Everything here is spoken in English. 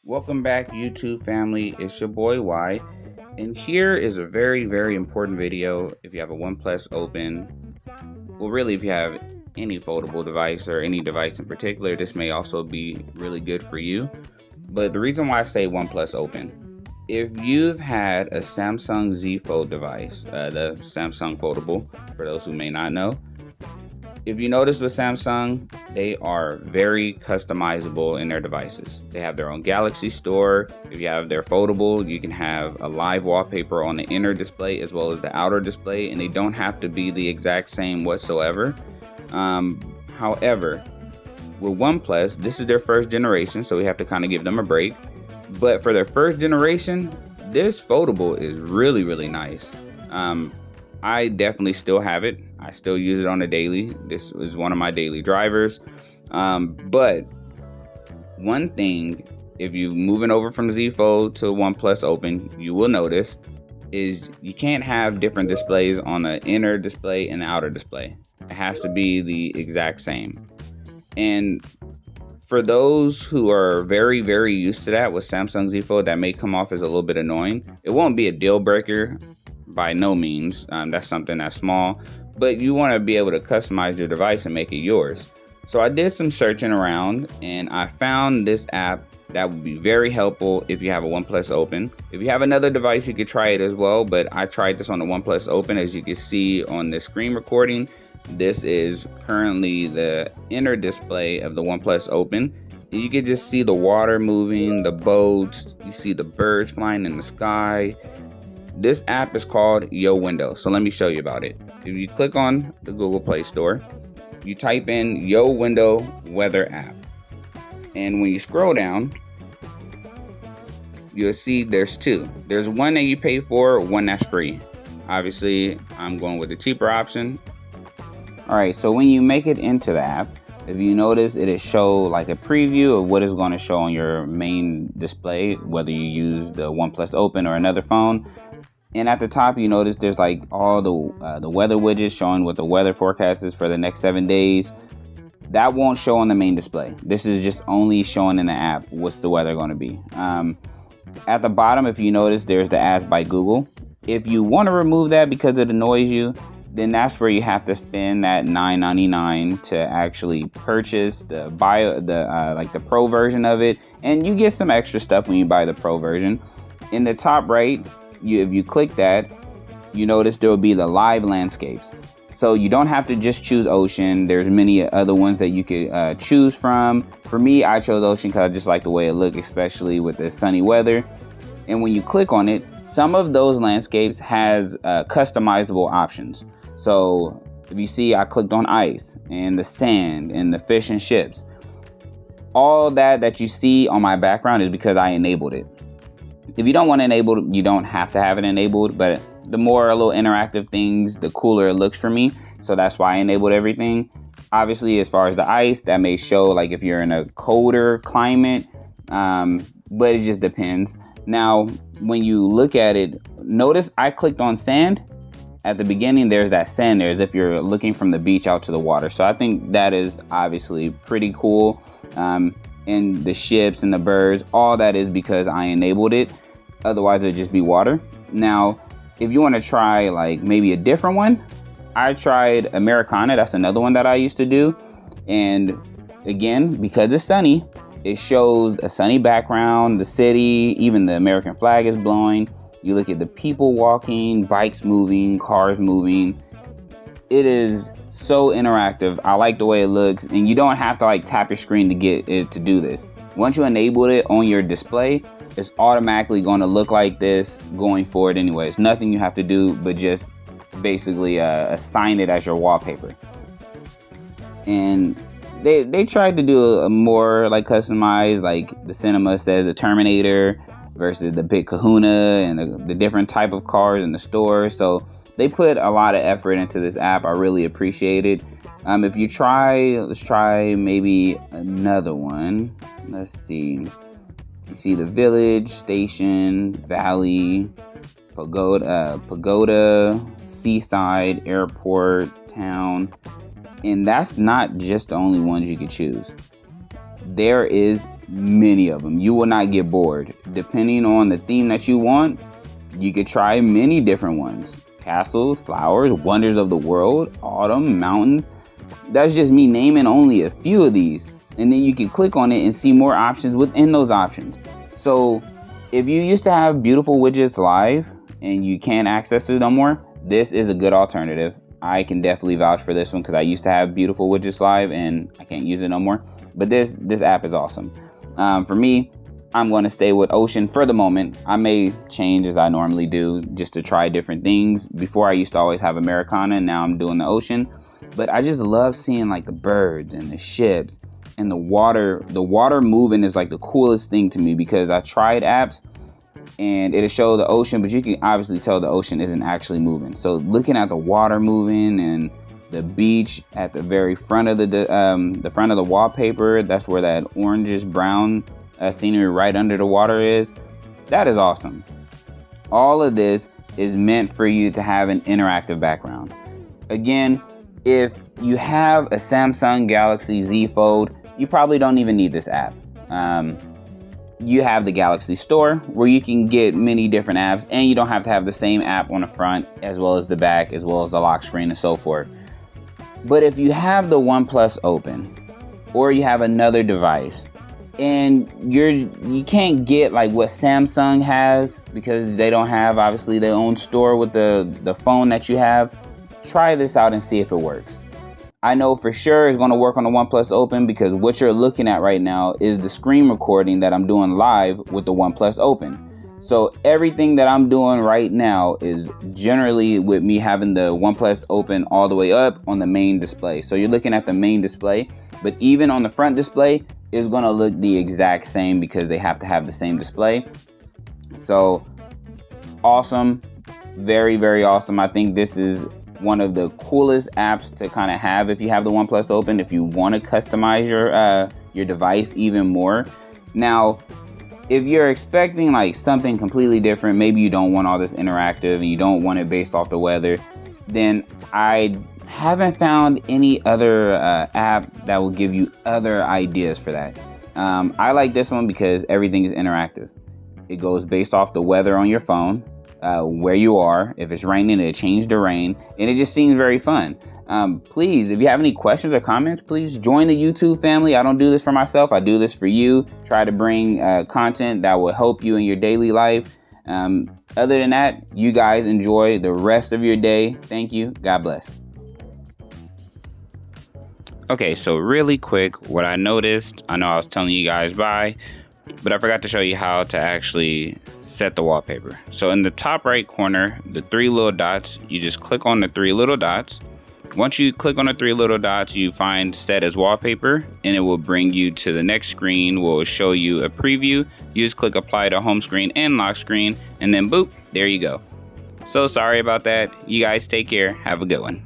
Welcome back, YouTube family. It's your boy Y, and here is a very important video if you have a OnePlus Open. Well, really, if you have any foldable device or any device in particular, this may also be really good for you. But the reason why I say OnePlus Open, if you've had a Samsung Z Fold device, the Samsung Foldable, for those who may not know, if you notice with Samsung, they are very customizable in their devices. They have their own Galaxy Store. If you have their foldable, you can have a live wallpaper on the inner display as well as the outer display, and they don't have to be the exact same whatsoever. However, with OnePlus, this is their first generation, so we have to kind of give them a break. But for their first generation, this foldable is really nice. I definitely still have it. I still use it on a daily. This is one of my daily drivers. But one thing, if you're moving over from Z Fold to OnePlus Open, you will notice is you can't have different displays on the inner display and the outer display. It has to be the exact same. And for those who are very used to that with Samsung Z Fold, that may come off as a little bit annoying. It won't be a deal breaker by no means. That's something that's small, but you want to be able to customize your device and make it yours. So I did some searching around and I found this app that would be very helpful if you have a OnePlus Open. If you have another device, you could try it as well, but I tried this on the OnePlus Open. As you can see on the screen recording, this is currently the inner display of the OnePlus Open. You can just see the water moving, the boats, you see the birds flying in the sky. This app is called YoWindow, so let me show you about it. If you click on the Google Play Store, you type in YoWindow Weather App, and when you scroll down, you'll see there's two. There's one that you pay for, one that's free. Obviously, I'm going with the cheaper option. Alright, so when you make it into the app, if you notice, it'll show like a preview of what is going to show on your main display, whether you use the OnePlus Open or another phone. And at the top, you notice there's like all the weather widgets showing what the weather forecast is for the next 7 days. That won't show on the main display. This is just only showing in the app what's the weather going to be. At the bottom, if you notice, there's the ads by Google. If you want to remove that because it annoys you, then that's where you have to spend that $9.99 to actually purchase the the pro version of it, and you get some extra stuff when you buy the pro version. In the top right, if you click that, you notice there will be the live landscapes. So you don't have to just choose ocean. There's many other ones that you could choose from. For me, I chose ocean because I just like the way it looks, especially with the sunny weather. And when you click on it, some of those landscapes has customizable options. So if you see, I clicked on ice and the sand and the fish and ships. All that you see on my background is because I enabled it. If you don't want to enable it, you don't have to have it enabled, but the more little interactive things, the cooler it looks for me. So that's why I enabled everything. Obviously, as far as the ice, that may show like if you're in a colder climate, but it just depends. Now, when you look at it, notice I clicked on sand. At the beginning, there's that sand there as if you're looking from the beach out to the water. So I think that is obviously pretty cool. And the ships and the birds, all that is because I enabled it. Otherwise, it'd just be water. Now, if you want to try like maybe a different one, I tried Americana. That's another one that I used to do. And again, because it's sunny, it shows a sunny background, the city, even the American flag is blowing. You look at the people walking, bikes moving, cars moving. It is so interactive. I like the way it looks, and you don't have to like tap your screen to get it to do this. Once you enable it on your display, it's automatically going to look like this going forward anyway. It's nothing you have to do but just basically assign it as your wallpaper. And they tried to do a more like customized, like the cinema says the Terminator versus the Big Kahuna and the different type of cars in the store. So they put a lot of effort into this app. I really appreciate it. If you try, let's try maybe another one. Let's see. You see the village, station, valley, pagoda, seaside, airport, town. And that's not just the only ones you could choose. there is many of them. You will not get bored. Depending on the theme that you want, you could try many different ones. Castles, flowers, wonders of the world, autumn, mountains. That's just me naming only a few of these. And then you can click on it and see more options within those options. So if you used to have beautiful widgets live and you can't access it no more, this is a good alternative. I can definitely vouch for this one because I used to have beautiful widgets live and I can't use it no more. But this app is awesome. For me, I'm going to stay with Ocean for the moment. I may change as I normally do just to try different things. Before I used to always have Americana, and now I'm doing the Ocean. But I just love seeing like the birds and the ships and the water. The water moving is like the coolest thing to me because I tried apps and it'll show the ocean, but you can obviously tell the ocean isn't actually moving. So looking at the water moving and the beach at the very front of the front of the wallpaper, that's where that orangish brown scenery right under the water is. That is awesome. All of this is meant for you to have an interactive background. Again, if you have a Samsung Galaxy Z Fold, you probably don't even need this app. You have the Galaxy Store where you can get many different apps, and you don't have to have the same app on the front as well as the back, as well as the lock screen and so forth. But if you have the OnePlus Open, or you have another device, and you can't get like what Samsung has because they don't have obviously their own store with the phone that you have, try this out and see if it works. I know for sure it's going to work on the OnePlus Open because what you're looking at right now is the screen recording that I'm doing live with the OnePlus Open. So everything that I'm doing right now is generally with me having the OnePlus Open all the way up on the main display. So you're looking at the main display, but even on the front display, it's going to look the exact same because they have to have the same display. So awesome. Very, very awesome. I think this is one of the coolest apps to kind of have if you have the OnePlus Open, if you want to customize your device even more. Now, if you're expecting like something completely different, maybe you don't want all this interactive and you don't want it based off the weather, then I haven't found any other app that will give you other ideas for that. I like this one because everything is interactive. It goes based off the weather on your phone. Where you are. If it's raining, it change to rain, and it just seems very fun. Please, if you have any questions or comments, please join the YouTube family. I don't do this for myself. I do this for you. Try to bring content that will help you in your daily life. Other than that, you guys enjoy the rest of your day. Thank you. God bless. Okay, so really quick, what I noticed, I know I was telling you guys bye, but I forgot to show you how to actually set the wallpaper. So in the top right corner, the three little dots, you just click on the three little dots. Once you click on the three little dots, you find set as wallpaper, and it will bring you to the next screen where it will show you a preview. You just click apply to home screen and lock screen, and then boop, there you go. So sorry about that. You guys take care. Have a good one.